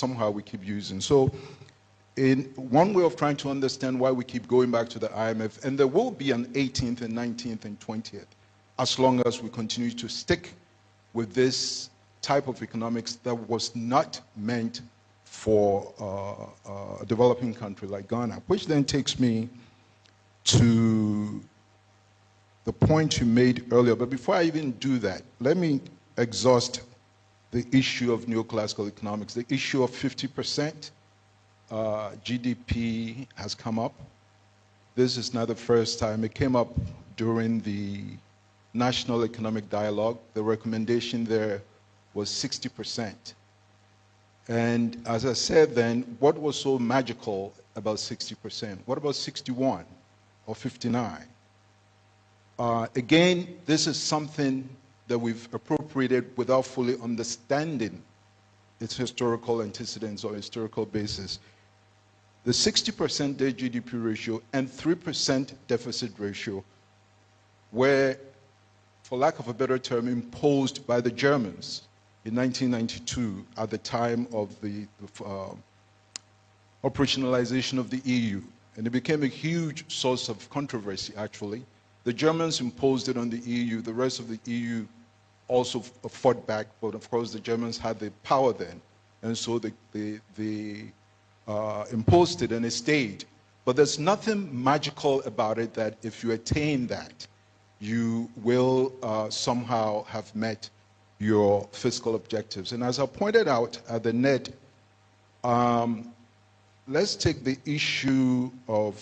somehow we keep using. So in one way of trying to understand why we keep going back to the IMF, and there will be an 18th and 19th and 20th, as long as we continue to stick with this type of economics that was not meant for a developing country like Ghana, which then takes me to the point you made earlier. But before I even do that, let me exhaust the issue of neoclassical economics. The issue of 50% GDP has come up. This is not the first time. It came up during the National Economic Dialogue. The recommendation there was 60%. And as I said then, what was so magical about 60%? What about 61 or 59? Again, this is something that we've appropriated without fully understanding its historical antecedents or historical basis. The 60% debt GDP ratio and 3% deficit ratio were, for lack of a better term, imposed by the Germans in 1992 at the time of the operationalization of the EU. And it became a huge source of controversy, actually. The Germans imposed it on the EU. The rest of the EU also fought back, but of course the Germans had the power then. And so they imposed it and it stayed. But there's nothing magical about it that if you attain that, you will somehow have met your fiscal objectives. And as I pointed out at the net, let's take the issue of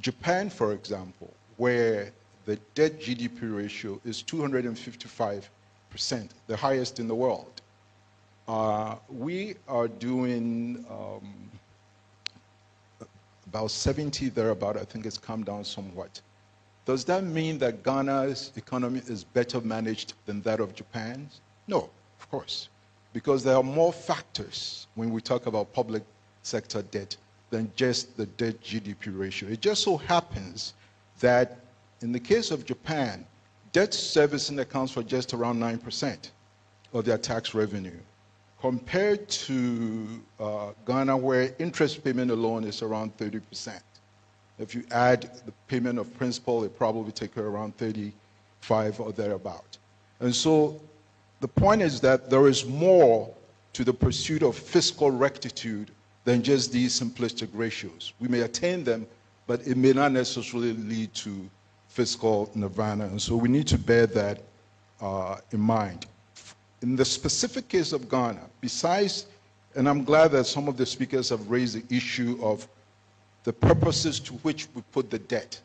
Japan, for example, where the debt GDP ratio is 255%, the highest in the world. We are doing about 70 thereabout. I think it's come down somewhat. Does that mean that Ghana's economy is better managed than that of Japan's? No, of course, because there are more factors when we talk about public sector debt than just the debt GDP ratio. It just so happens that in the case of Japan, debt servicing accounts for just around 9% of their tax revenue, compared to Ghana, where interest payment alone is around 30%. If you add the payment of principal, it probably take around 35 or thereabout. And so the point is that there is more to the pursuit of fiscal rectitude than just these simplistic ratios. We may attain them, but it may not necessarily lead to fiscal nirvana. And so we need to bear that in mind. In the specific case of Ghana, besides, and I'm glad that some of the speakers have raised the issue of the purposes to which we put the debt,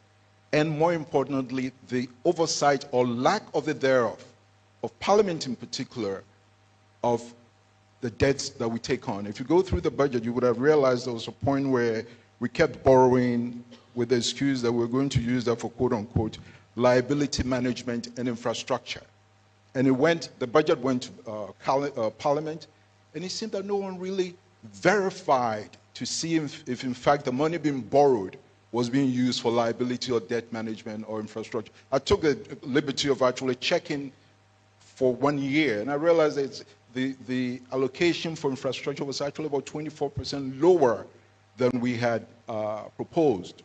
and more importantly, the oversight or lack of it thereof, of Parliament in particular, of the debts that we take on. If you go through the budget, you would have realized there was a point where we kept borrowing with the excuse that we're going to use that for quote-unquote liability management and infrastructure. And the budget went to Parliament, and it seemed that no one really verified to see if in fact the money being borrowed was being used for liability or debt management or infrastructure. I took the liberty of actually checking for 1 year, and I realized that the allocation for infrastructure was actually about 24% lower than we had proposed.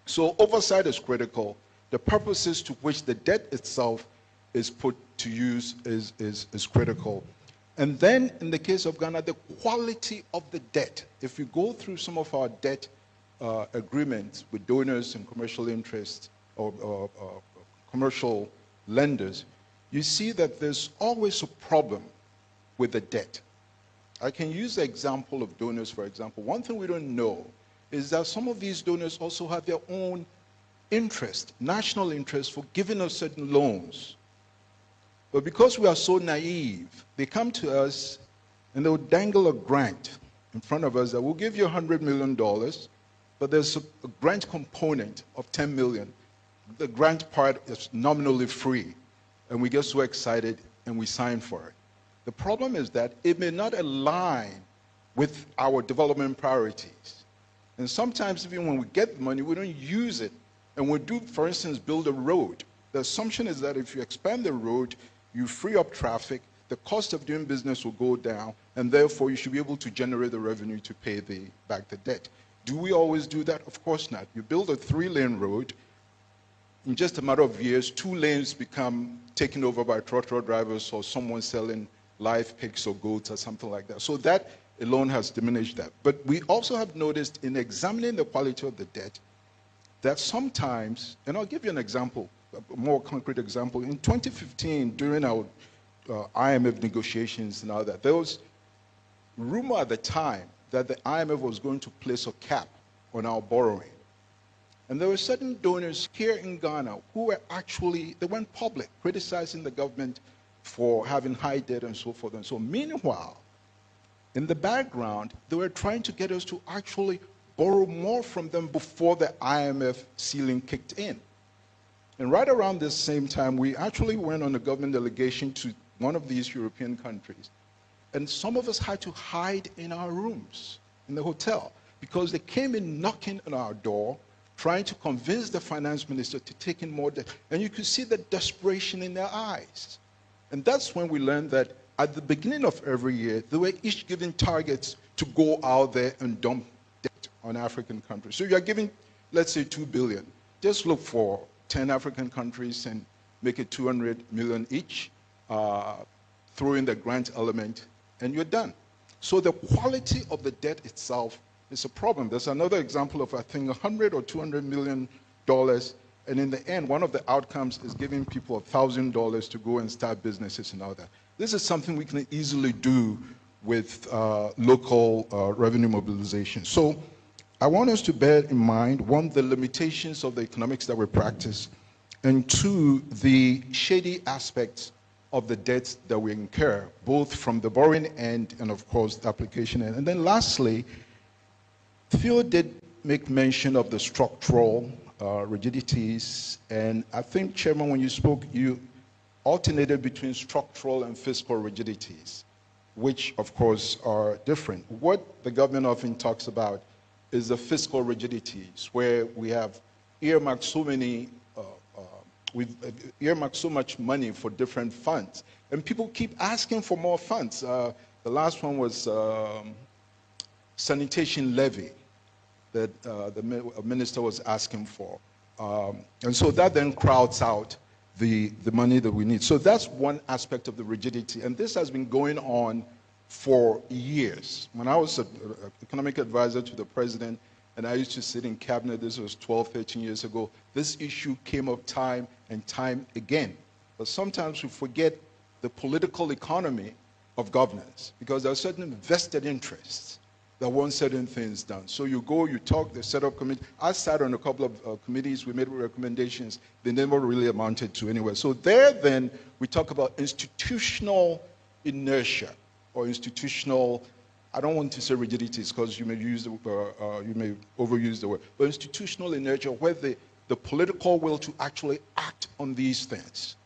So oversight is critical. The purposes to which the debt itself is put to use is critical. And then in the case of Ghana, the quality of the debt. If you go through some of our debt agreements with donors and commercial interests or commercial lenders, you see that there's always a problem with the debt. I can use the example of donors, for example. One thing we don't know is that some of these donors also have their own interest, national interest, for giving us certain loans. But because we are so naive, they come to us and they will dangle a grant in front of us that will give you $100 million, but there's a grant component of 10 million. The grant part is nominally free, and we get so excited and we sign for it. The problem is that it may not align with our development priorities. And sometimes even when we get the money, we don't use it. And we do, for instance, build a road. The assumption is that if you expand the road, you free up traffic, the cost of doing business will go down, and therefore you should be able to generate the revenue to pay back the debt. Do we always do that? Of course not. You build a 3-lane road, in just a matter of years, 2 lanes become taken over by trotro drivers or someone selling live pigs or goats or something like that. So that alone has diminished that. But we also have noticed in examining the quality of the debt that sometimes, and I'll give you an example, a more concrete example. In 2015, during our IMF negotiations and all that, there was rumor at the time that the IMF was going to place a cap on our borrowing. And there were certain donors here in Ghana who were actually, they went public, criticizing the government for having high debt and so forth and so on. Meanwhile, in the background, they were trying to get us to actually borrow more from them before the IMF ceiling kicked in. And right around this same time, we actually went on a government delegation to one of these European countries. And some of us had to hide in our rooms in the hotel because they came in knocking on our door, trying to convince the finance minister to take in more debt. And you could see the desperation in their eyes. And that's when we learned that at the beginning of every year, they were each given targets to go out there and dump debt on African countries. So you're giving, let's say, 2 billion. Just look for 10 African countries and make it 200 million each, throw in the grant element, and you're done. So the quality of the debt itself is a problem. There's another example of, I think, $100 or $200 million, and in the end, one of the outcomes is giving people $1,000 to go and start businesses and all that. This is something we can easily do with local revenue mobilization. So I want us to bear in mind, one, the limitations of the economics that we practice, and two, the shady aspects of the debts that we incur, both from the borrowing end and, of course, the application end. And then lastly, Theo did make mention of the structural rigidities, and I think, Chairman, when you spoke, you alternated between structural and fiscal rigidities, which, of course, are different. What the government often talks about is the fiscal rigidities, where we have earmarked so many, we've earmarked so much money for different funds, and people keep asking for more funds. The last one was sanitation levy that the minister was asking for. And so that then crowds out the money that we need. So that's one aspect of the rigidity. And this has been going on for years. When I was an economic advisor to the president, and I used to sit in cabinet, this was 12, 13 years ago, this issue came up time and time again. But sometimes we forget the political economy of governance, because there are certain vested interests that want certain things done. So you go, you talk, they set up committee. I sat on a couple of committees, we made recommendations, they never really amounted to anywhere. So there then, we talk about institutional inertia, or institutional, I don't want to say rigidities, because you may use the, you may overuse the word, but institutional inertia, where the political will to actually act on these things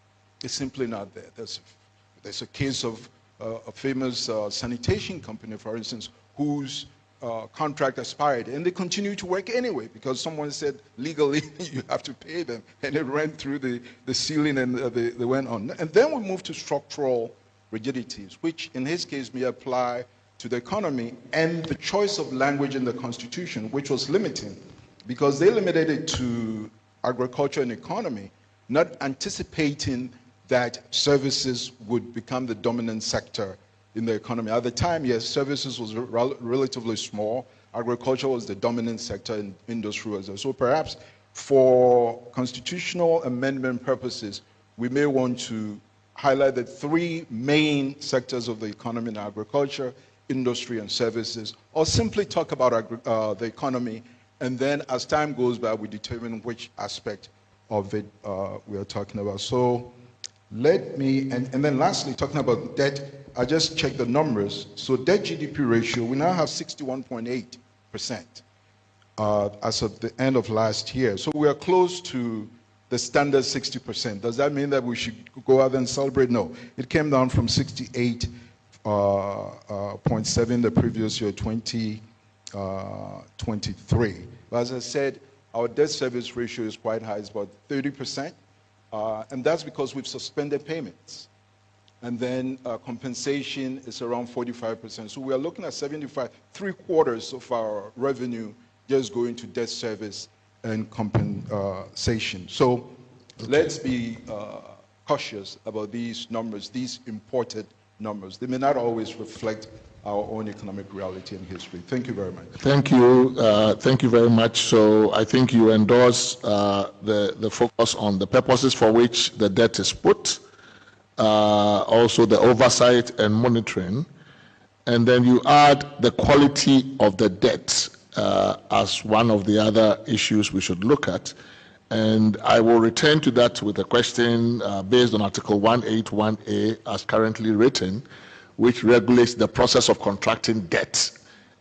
is simply not there. There's a case of a famous sanitation company, for instance, whose contract expired, and they continue to work anyway because someone said legally you have to pay them, and it ran through the ceiling, and they went on. And then we move to structural rigidities, which in his case may apply to the economy, and the choice of language in the Constitution, which was limiting, because they limited it to agriculture and economy, not anticipating that services would become the dominant sector in the economy. At the time, yes, services was relatively small. Agriculture was the dominant sector, in industry was there. So perhaps for constitutional amendment purposes, we may want to highlight the 3 main sectors of the economy in agriculture, industry, and services, or simply talk about the economy, and then as time goes by, we determine which aspect of it we are talking about. So let me, and then lastly, talking about debt, I just checked the numbers. So debt GDP ratio, we now have 61.8% as of the end of last year. So we are close to the standard 60%. Does that mean that we should go out and celebrate? No. It came down from 68.7 the previous year, 2023. But as I said, our debt service ratio is quite high. It's about 30%. And that's because we've suspended payments. and then compensation is around 45%. So we are looking at 75, 3/4 of our revenue just going to debt service and compensation. So let's be cautious about these numbers, these imported numbers. They may not always reflect our own economic reality and history. Thank you very much. Thank you. Thank you very much. So I think you endorse the focus on the purposes for which the debt is put, also the oversight and monitoring, and then you add the quality of the debt as one of the other issues we should look at. And I will return to that with a question based on Article 181A as currently written, which regulates the process of contracting debt.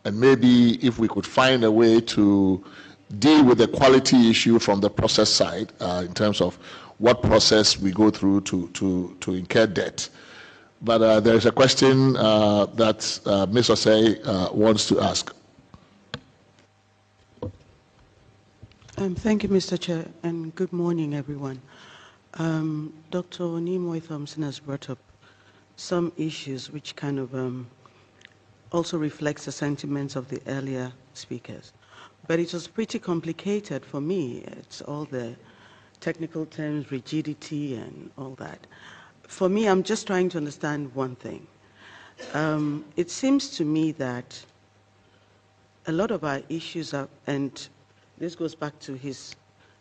And maybe if we could find a way to deal with the quality issue from the process side in terms of what process we go through to incur debt. But there is a question that Ms. Osei wants to ask. Thank you, Mr. Chair, and good morning, everyone. Dr. Nimoy Thompson has brought up some issues which kind of also reflects the sentiments of the earlier speakers. But it was pretty complicated for me. It's all the technical terms, rigidity, and all that. For me, I'm just trying to understand one thing. It seems to me that a lot of our issues are, and this goes back to his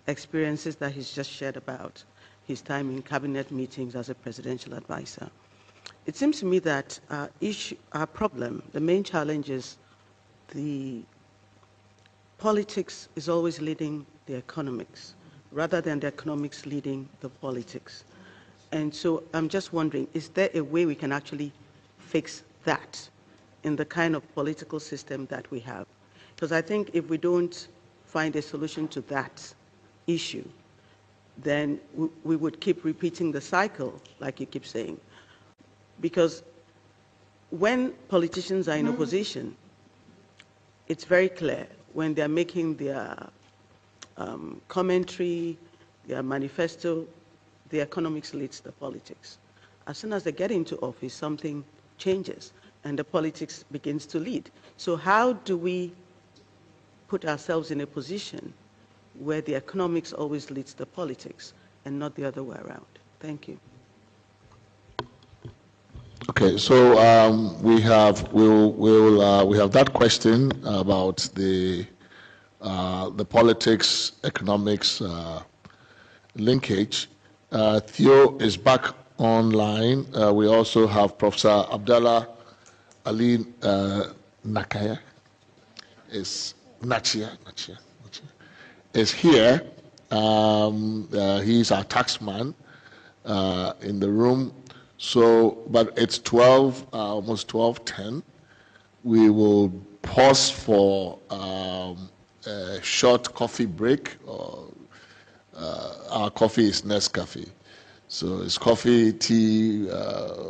experiences that he's just shared about his time in cabinet meetings as a presidential advisor. It seems to me that our problem, the main challenge is the politics is always leading the economics, rather than the economics leading the politics. And so I'm just wondering, is there a way we can actually fix that in the kind of political system that we have? Because I think if we don't find a solution to that issue, then we would keep repeating the cycle, like you keep saying. Because when politicians are in opposition, it's very clear when they're making their commentary, their manifesto, the economics leads the politics. As soon as they get into office, something changes and the politics begins to lead. So how do we put ourselves in a position where the economics always leads the politics and not the other way around? Thank you. Okay, so we have that question about the politics economics linkage. Theo is back online. We also have Professor Abdallah Ali Nakaya. Nachia is here. He's our taxman in the room. So, but it's 12, almost 12:10. We will pause for a short coffee break. Our coffee is Nescafe. So it's coffee, tea,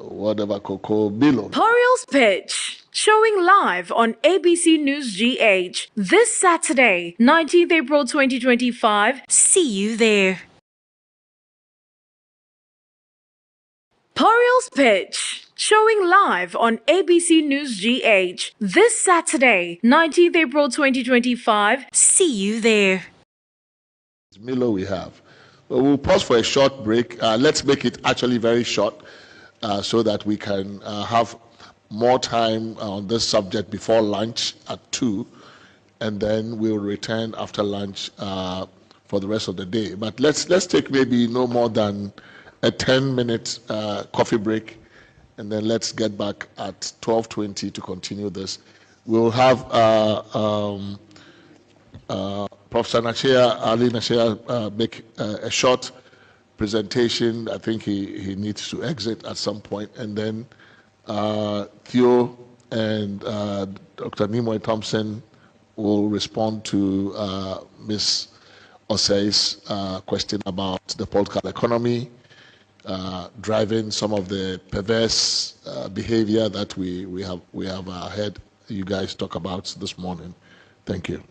whatever, cocoa, below. Poriel's Pitch, showing live on ABC News GH this Saturday, 19th April 2025. See you there. Poriel's Pitch, showing live on ABC News GH this Saturday, 19th April 2025. See you there. Milo we have. We'll pause for a short break. Let's make it actually very short so that we can have more time on this subject before lunch at 2, and then we'll return after lunch for the rest of the day. But let's take maybe no more than a 10-minute coffee break, and then let's get back at 12:20 to continue this. We'll have Professor Ali Nachia make a short presentation. I think he needs to exit at some point, and then Theo and Dr. Nimoy Thompson will respond to Ms. Osei's question about the political economy, driving some of the perverse behavior that we have heard you guys talk about this morning. Thank you.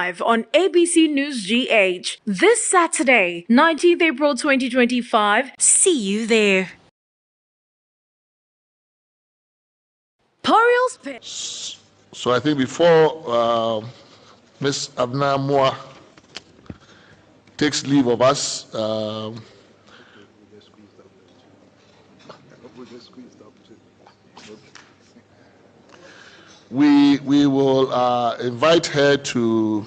live on ABC News GH this Saturday, 19th April 2025. See you there. Poriel's Pitch. So I think before Ms. Abna Moa takes leave of us, we will invite her to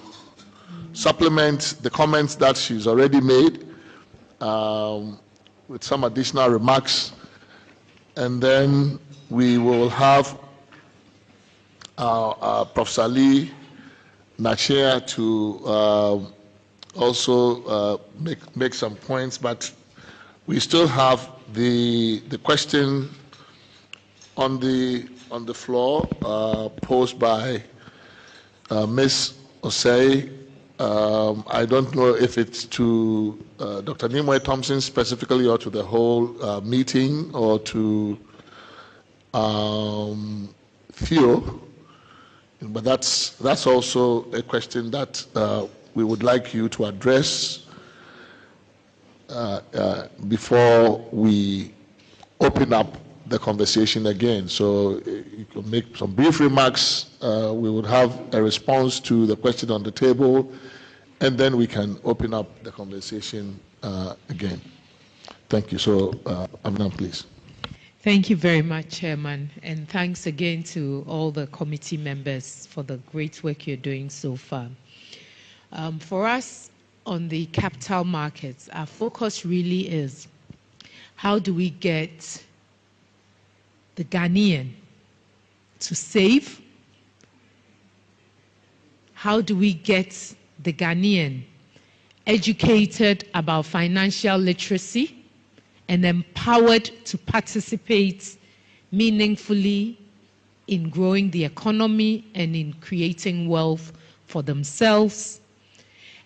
supplement the comments that she's already made with some additional remarks, and then we will have Professor Lee Nachea to also make some points, but we still have the question on the floor posed by Ms. Osei. I don't know if it's to Dr. Nimue Thompson specifically, or to the whole meeting, or to Theo, but that's also a question that we would like you to address before we open up the conversation again. So you can make some brief remarks. We would have a response to the question on the table, and then we can open up the conversation again. Thank you. So, Amna, please. Thank you very much, Chairman, and thanks again to all the committee members for the great work you're doing so far. For us on the capital markets, our focus really is how do we get the Ghanaian to save? How do we get the Ghanaian educated about financial literacy and empowered to participate meaningfully in growing the economy and in creating wealth for themselves?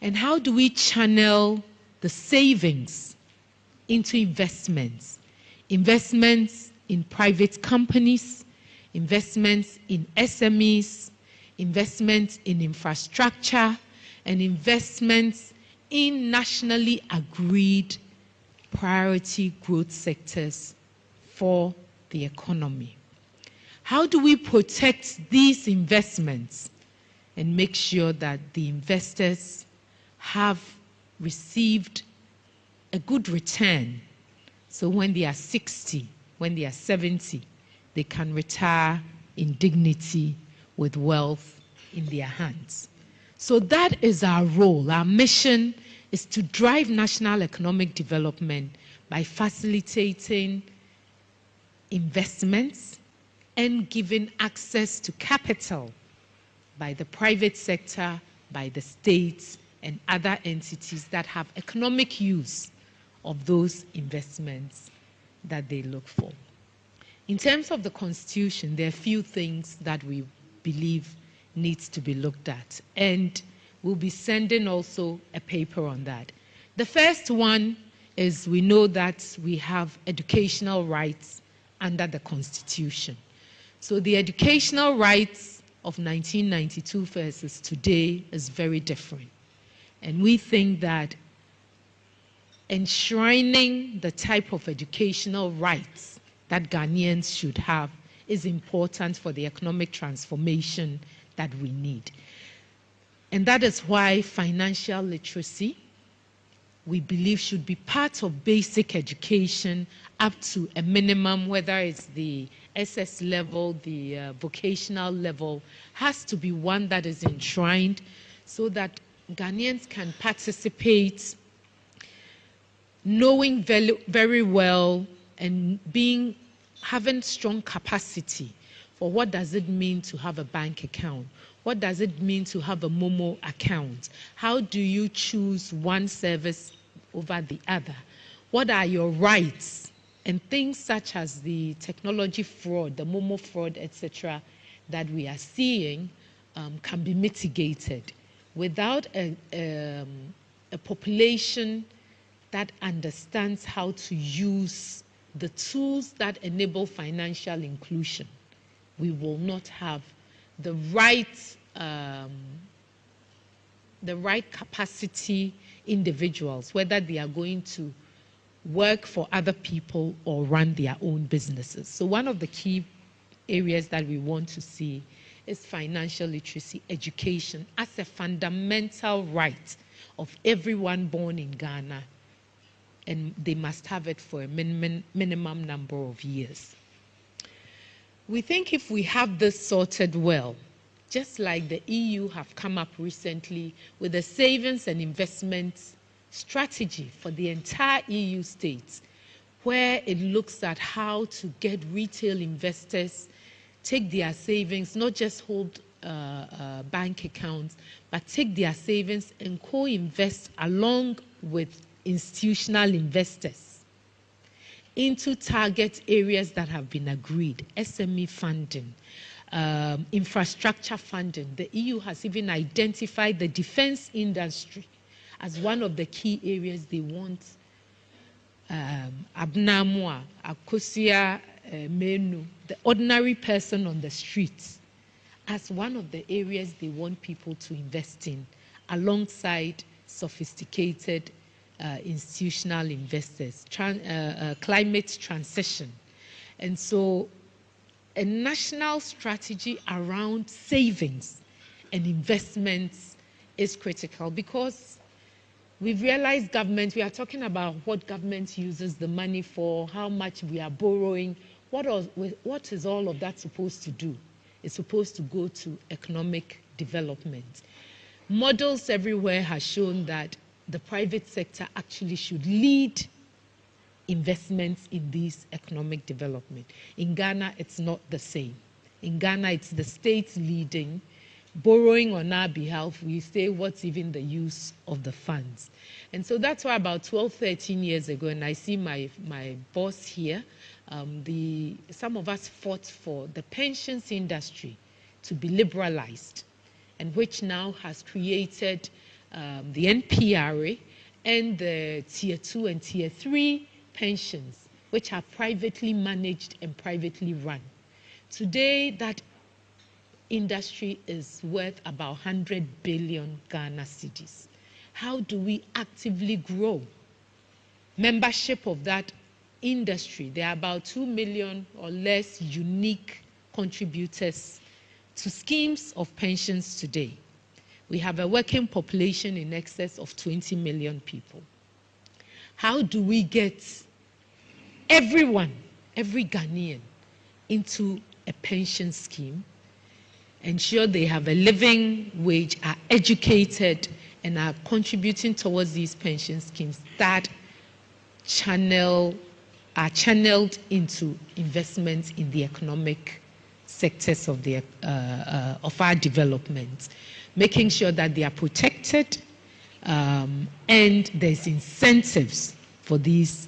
And how do we channel the savings into investments? Investments in private companies, investments in SMEs, investments in infrastructure, and investments in nationally agreed priority growth sectors for the economy. How do we protect these investments and make sure that the investors have received a good return, so when they are 60, when they are 70, they can retire in dignity with wealth in their hands? So that is our role. Our mission is to drive national economic development by facilitating investments and giving access to capital by the private sector, by the states, and other entities that have economic use of those investments that they look for. In terms of the Constitution, there are a few things that we believe needs to be looked at, and we'll be sending also a paper on that. The first one is we know that we have educational rights under the Constitution. So the educational rights of 1992 versus today is very different. And we think that enshrining the type of educational rights that Ghanaians should have is important for the economic transformation that we need. And that is why financial literacy, we believe, should be part of basic education up to a minimum, whether it's the SS level, the vocational level, has to be one that is enshrined so that Ghanaians can participate knowing very, very well and having strong capacity for what does it mean to have a bank account. What does it mean to have a Momo account? How do you choose one service over the other? What are your rights? And things such as the technology fraud, the Momo fraud, etc., that we are seeing can be mitigated without a population that understands how to use the tools that enable financial inclusion. We will not have the right the right capacity individuals, whether they are going to work for other people or run their own businesses. So one of the key areas that we want to see is financial literacy education as a fundamental right of everyone born in Ghana, and they must have it for a minimum number of years. We think if we have this sorted well, just like the EU have come up recently with a savings and investments strategy for the entire EU states, where it looks at how to get retail investors take their savings, not just hold bank accounts, but take their savings and co-invest along with institutional investors into target areas that have been agreed, SME funding, infrastructure funding. The EU has even identified the defense industry as one of the key areas they want Abnamwa, Akosia, Menu, the ordinary person on the streets, as one of the areas they want people to invest in, alongside sophisticated institutional investors, climate transition. And so a national strategy around savings and investments is critical, because we've realized government, we are talking about what government uses the money for, how much we are borrowing. What is all of that supposed to do? It's supposed to go to economic development. Models everywhere have shown that the private sector actually should lead investments in these economic development. In Ghana, it's not the same. In Ghana, it's the states leading, borrowing on our behalf. We say, what's even the use of the funds? And so that's why about 12, 13 years ago, and I see my boss here, some of us fought for the pensions industry to be liberalized, and which now has created the NPRA and the Tier 2 and Tier 3 pensions, which are privately managed and privately run. Today, that industry is worth about 100 billion Ghana cedis. How do we actively grow membership of that industry? There are about 2 million or less unique contributors to schemes of pensions today. We have a working population in excess of 20 million people. How do we get everyone, every Ghanaian, into a pension scheme, ensure they have a living wage, are educated, and are contributing towards these pension schemes that are channeled into investments in the economic sectors of our development, making sure that they are protected and there's incentives for these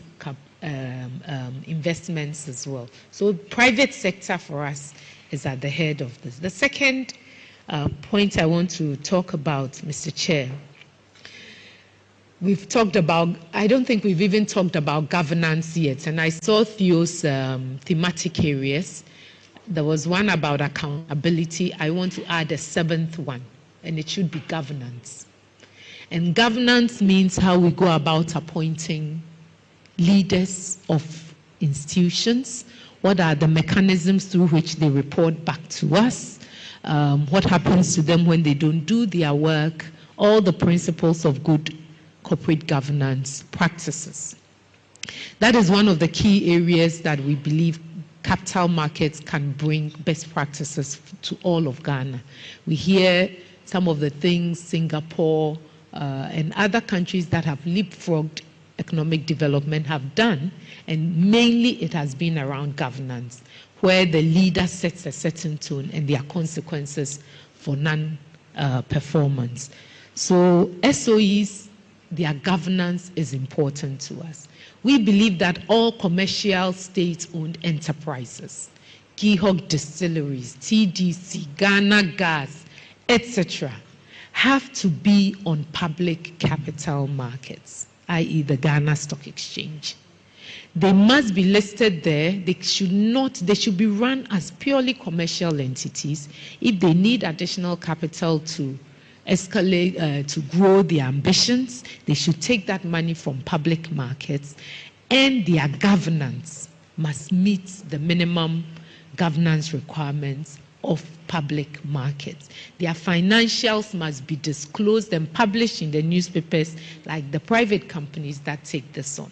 investments as well. So private sector for us is at the head of this. The second point I want to talk about, Mr. Chair, we've talked about, I don't think we've even talked about governance yet, and I saw Theo's thematic areas. There was one about accountability. I want to add a seventh one, and it should be governance. And governance means how we go about appointing leaders of institutions. What are the mechanisms through which they report back to us? What happens to them when they don't do their work? All the principles of good corporate governance practices. That is one of the key areas that we believe capital markets can bring best practices to all of Ghana. We hear some of the things Singapore and other countries that have leapfrogged economic development have done, and mainly it has been around governance, where the leader sets a certain tone and there are consequences for non-performance. So SOEs, their governance is important to us. We believe that all commercial state-owned enterprises, Gihog distilleries, TDC, Ghana Gas, etc., have to be on public capital markets, i.e. the Ghana Stock Exchange. They must be listed there. They should be run as purely commercial entities. If they need additional capital to escalate, to grow their ambitions. They should take that money from public markets, and their governance must meet the minimum governance requirements of public markets. Their financials must be disclosed and published in the newspapers like the private companies that take this on.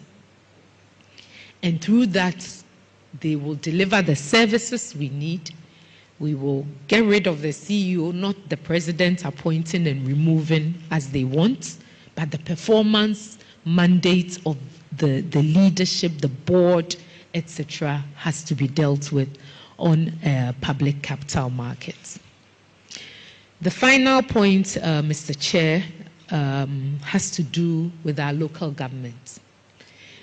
And through that, they will deliver the services we need. We will get rid of the CEO, not the president appointing and removing as they want, but the performance mandate of the leadership, the board, etc., has to be dealt with on public capital markets. The final point, Mr. Chair, has to do with our local governments.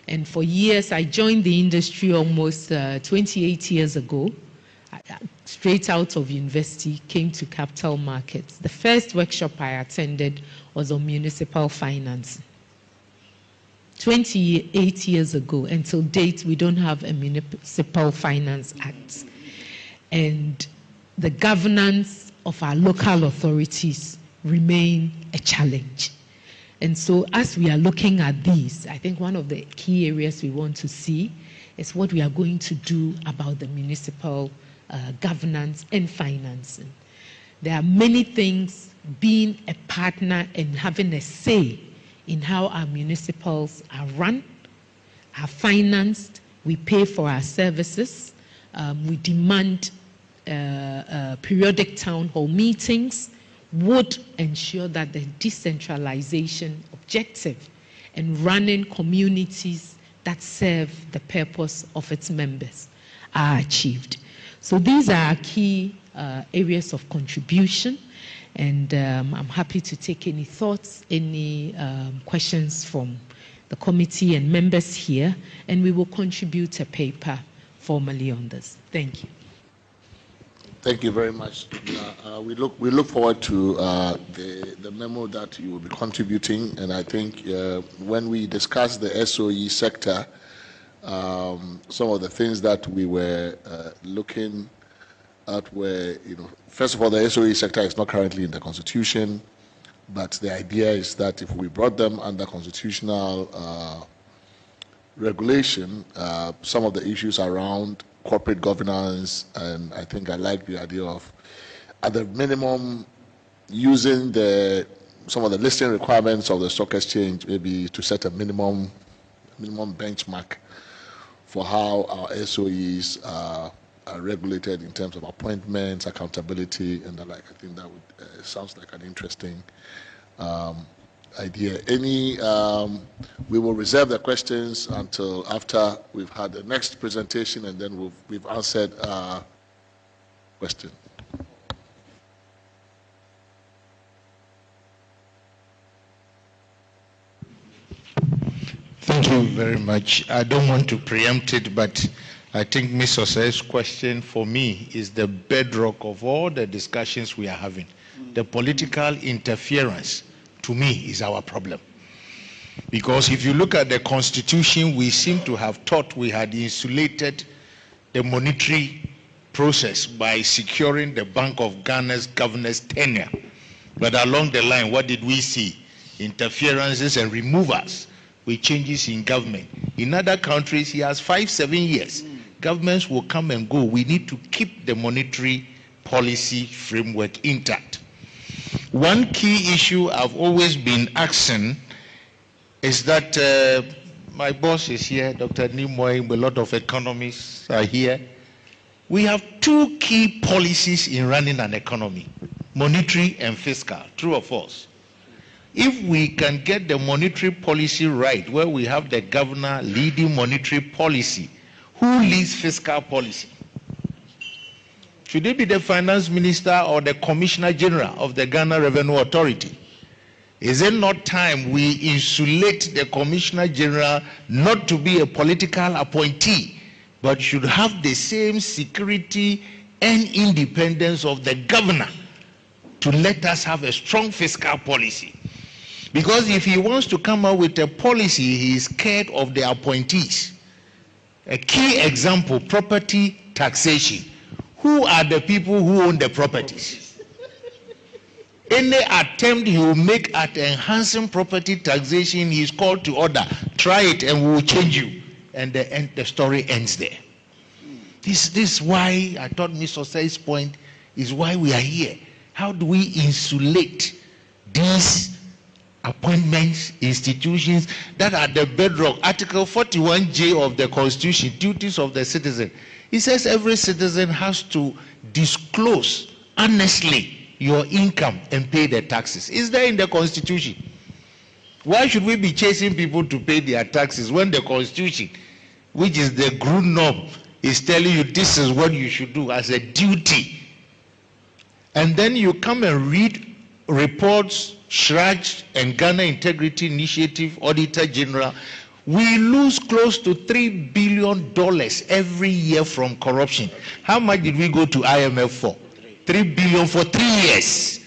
And for years, I joined the industry almost 28 years ago, straight out of university, came to capital markets. The first workshop I attended was on municipal finance. 28 years ago, until date, we don't have a Municipal Finance Act. And the governance of our local authorities remain a challenge. And so as we are looking at these, I think one of the key areas we want to see is what we are going to do about the municipal governance and financing. There are many things, being a partner and having a say in how our municipals are run, are financed, we pay for our services, we demand periodic town hall meetings, would ensure that the decentralization objective and running communities that serve the purpose of its members are achieved. So these are our key areas of contribution, and I'm happy to take any thoughts, any questions from the committee and members here, and we will contribute a paper formally on this. Thank you. Thank you very much. We look forward to the memo that you will be contributing, and I think when we discuss the SOE sector, some of the things that we were looking at were, first of all, the SOE sector is not currently in the Constitution, but the idea is that if we brought them under constitutional regulation, some of the issues around corporate governance, and I think I like the idea of, at the minimum, using some of the listing requirements of the stock exchange, maybe to set a minimum benchmark for how our SOEs are regulated in terms of appointments, accountability, and the like. I think that would sounds like an interesting idea. We will reserve the questions until after we've had the next presentation, and then we've answered questions. Thank you very much. I don't want to preempt it, but I think Ms. Osei's question for me is the bedrock of all the discussions we are having. The political interference, to me, is our problem. Because if you look at the Constitution, we seem to have thought we had insulated the monetary process by securing the Bank of Ghana's governor's tenure. But along the line, what did we see? Interferences and removals with changes in government. In other countries, he has 5-7 years. Governments will come and go. We need to keep the monetary policy framework intact. One key issue I've always been asking is that my boss is here, Dr. Nimoy, a lot of economists are here. We have two key policies in running an economy, monetary and fiscal, true or false? If we can get the monetary policy right, where we have the governor leading monetary policy, who leads fiscal policy? Should it be the finance minister or the commissioner general of the Ghana Revenue Authority? Is it not time we insulate the commissioner general not to be a political appointee, but should have the same security and independence of the governor to let us have a strong fiscal policy? Because if he wants to come out with a policy, he is scared of the appointees. A key example, property taxation. Who are the people who own the properties? Any attempt he will make at enhancing property taxation, he is called to order. Try it and we will change you. And the story ends there. This is why I thought Mr. Osei's point is why we are here. How do we insulate these appointments, institutions that are the bedrock? Article 41J of the Constitution, duties of the citizen. It says every citizen has to disclose honestly your income and pay the taxes. Is there in the Constitution? Why should we be chasing people to pay their taxes when the Constitution, which is the group norm, is telling you this is what you should do as a duty? And then you come and read reports, Shraj and Ghana Integrity Initiative, Auditor General. We lose close to $3 billion every year from corruption. How much did we go to IMF for? 3 billion for 3 years.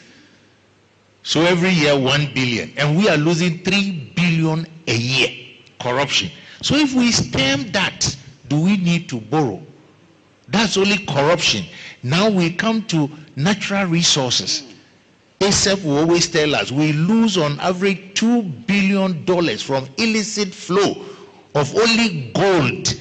So every year 1 billion. And we are losing 3 billion a year. Corruption. So if we stem that, do we need to borrow? That's only corruption. Now we come to natural resources. ASEP will always tell us we lose on average $2 billion from illicit flow of only gold